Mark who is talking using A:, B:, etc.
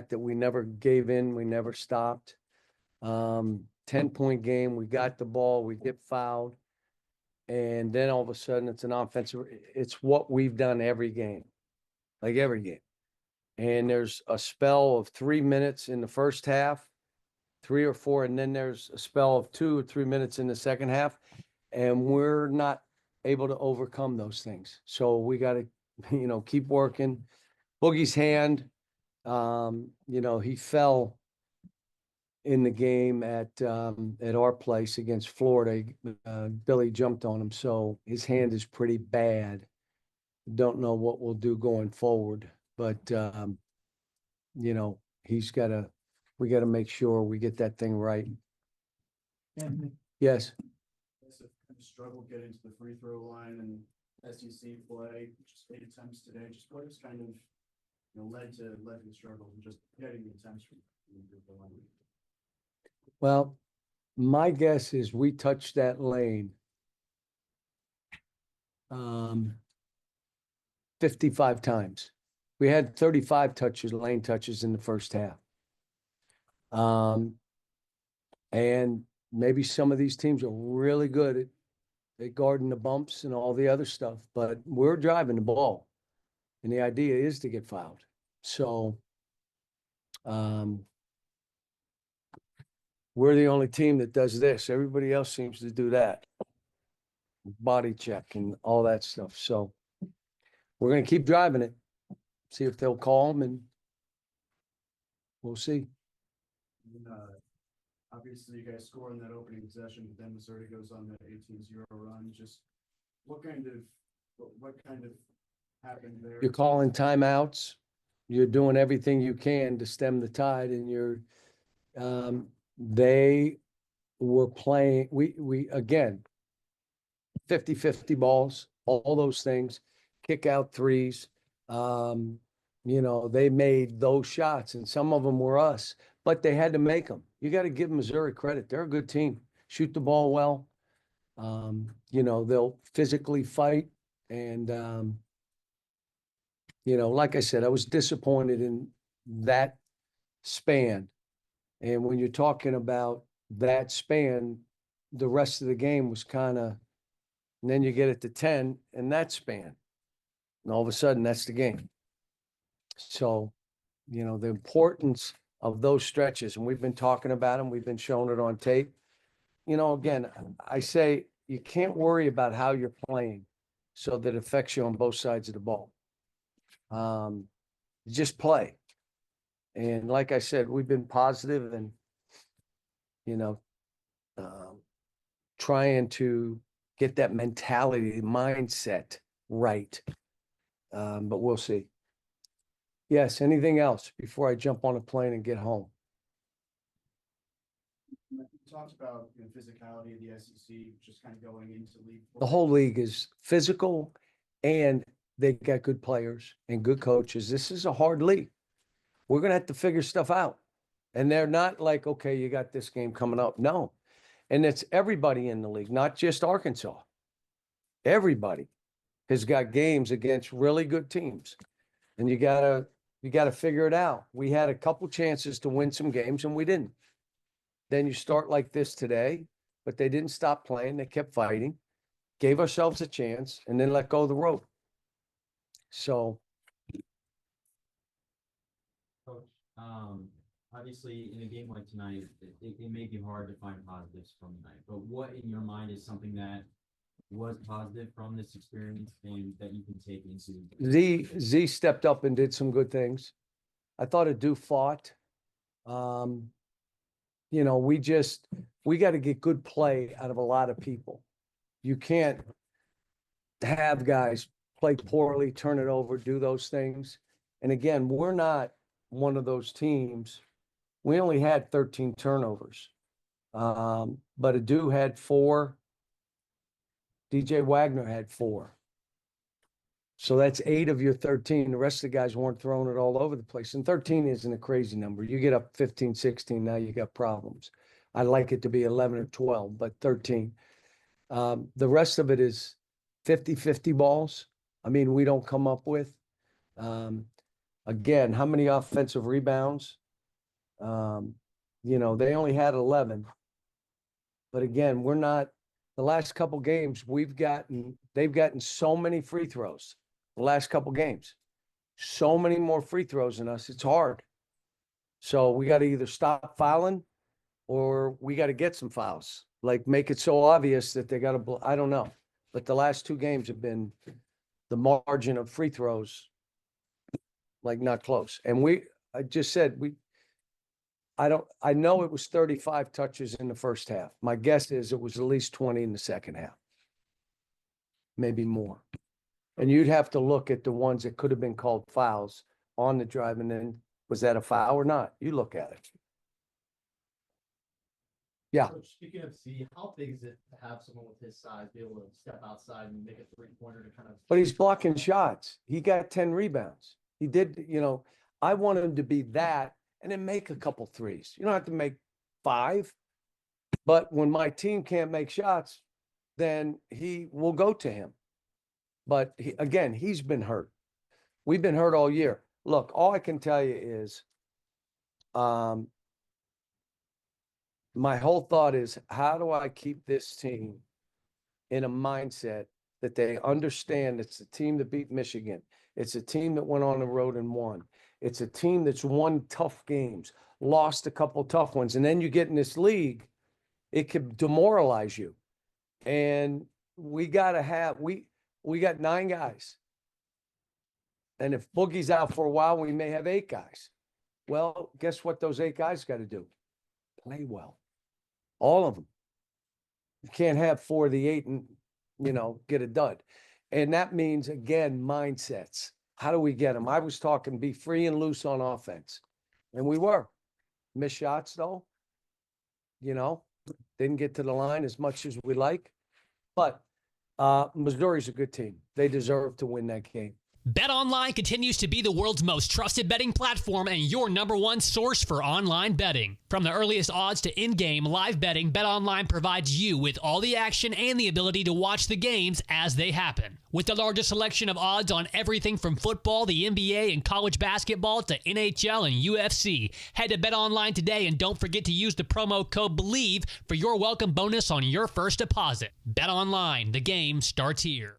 A: that we never gave in, we never stopped. 10-point game, we got the ball, we get fouled. And then all of a sudden it's an offensive, it's what we've done every game, like every game. And there's a spell of 3 minutes in the first half, 3 or 4, and then there's a spell of 2 or 3 minutes in the second half. And we're not able to overcome those things. So we got to, keep working. Boogie's hand, he fell in the game at our place against Florida. Billy jumped on him, so his hand is pretty bad. Don't know what we'll do going forward, but we got to make sure we get that thing right. Yes.
B: Struggle getting to the free throw line and SEC play, just 8 attempts today. Just what has kind of led to the struggle and just getting the attempts from the line?
A: Well, my guess is we touched that lane 55 times. We had 35 lane touches in the first half. And maybe some of these teams are really good at guarding the bumps and all the other stuff, but we're driving the ball. And the idea is to get fouled. So we're the only team that does this. Everybody else seems to do that. Body check and all that stuff. So we're going to keep driving it, see if they'll call them, and we'll see.
B: And, obviously, you guys score in that opening possession, but then Missouri goes on that 18-0 run. Just what kind of happened there?
A: You're calling timeouts. You're doing everything you can to stem the tide, and they were playing. We again, 50-50 balls, all those things, kick out threes. They made those shots, and some of them were us, but they had to make them. You got to give Missouri credit. They're a good team. Shoot the ball well. They'll physically fight. And, like I said, I was disappointed in that span. And when you're talking about that span, the rest of the game was kind of, and then you get it to 10 in that span. And all of a sudden, that's the game. So, the importance of those stretches, and we've been talking about them, we've been showing it on tape. Again, I say you can't worry about how you're playing so that it affects you on both sides of the ball. Just play. And like I said, we've been positive and, trying to get that mentality, mindset right. But we'll see. Yes, anything else before I jump on a plane and get home?
B: You talked about physicality of the SEC, just kind of going into league.
A: The whole league is physical, and they got good players and good coaches. This is a hard league. We're going to have to figure stuff out. And they're not like, okay, you got this game coming up. No. And it's everybody in the league, not just Arkansas. Everybody has got games against really good teams. And you gotta figure it out. We had a couple chances to win some games and we didn't. Then you start like this today, but they didn't stop playing. They kept fighting, gave ourselves a chance, and then let go of the rope. So.
C: Coach, obviously in a game like tonight, it may be hard to find positives from tonight, but what in your mind is something that was positive from this experience and that you can take into?
A: Z stepped up and did some good things. I thought Adu fought. We got to get good play out of a lot of people. You can't have guys play poorly, turn it over, do those things. And again, we're not one of those teams. We only had 13 turnovers. But Adu had 4. DJ Wagner had 4. So that's 8 of your 13. The rest of the guys weren't throwing it all over the place. And 13 isn't a crazy number. You get up 15, 16, now you got problems. I'd like it to be 11 or 12, but 13. The rest of it is 50-50 balls. I mean, we don't come up with. Again, how many offensive rebounds? They only had 11. But again, the last couple games, they've gotten so many free throws the last couple games. So many more free throws than us. It's hard. So we got to either stop fouling or we got to get some fouls. Like make it so obvious that they got to, I don't know. But the last 2 games have been the margin of free throws, like not close. And I just said, I know it was 35 touches in the first half. My guess is it was at least 20 in the second half. Maybe more. And you'd have to look at the ones that could have been called fouls on the drive. And then was that a foul or not? You look at it. Yeah.
D: So speaking of C, how big is it to have someone with his size be able to step outside and make a 3-pointer to kind of?
A: But he's blocking shots. He got 10 rebounds. He did, I want him to be that and then make a couple threes. You don't have to make 5. But when my team can't make shots, then he will go to him. But he's been hurt. We've been hurt all year. Look, all I can tell you is, my whole thought is, how do I keep this team in a mindset that they understand it's the team that beat Michigan. It's a team that went on the road and won. It's a team that's won tough games, lost a couple tough ones. And then you get in this league, it could demoralize you. And we got 9 guys. And if Boogie's out for a while, we may have 8 guys. Well, guess what those 8 guys got to do? Play well. All of them. You can't have 4 of the 8 and, get a dud. And that means, again, mindsets. How do we get them? I was talking be free and loose on offense. And we were. Missed shots, though. Didn't get to the line as much as we like. But Missouri's a good team. They deserve to win that game.
E: BetOnline continues to be the world's most trusted betting platform and your #1 source for online betting. From the earliest odds to in-game live betting, BetOnline provides you with all the action and the ability to watch the games as they happen. With the largest selection of odds on everything from football, the NBA, and college basketball to NHL and UFC, head to BetOnline today and don't forget to use the promo code BELIEVE for your welcome bonus on your first deposit. BetOnline, the game starts here.